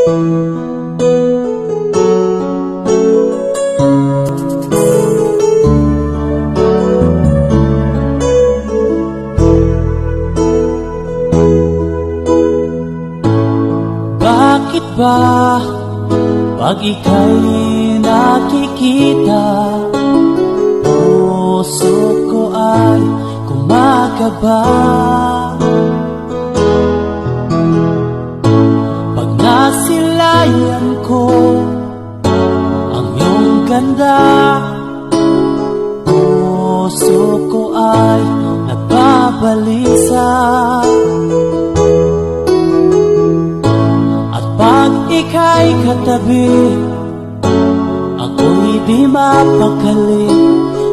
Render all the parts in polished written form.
Bakit ba pag ika'y nakikita, puso ko ay kumakaba? Pag nasilayan ko ang iyong ganda, puso ko ay nagbabalisa. Pag ika'y katabi, ako'y di mapakali.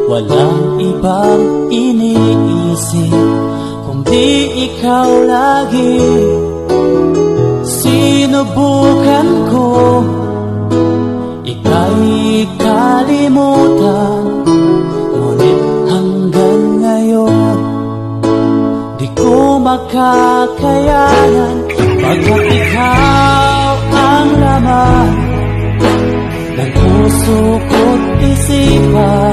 Walang ibang iniisip kundi ikaw lagi. Sinubukan ko ika'y kalimutan, ngunit hanggang ngayon di ko makakayanan. Pagkat ikaw ang laman ng puso ko't isipan,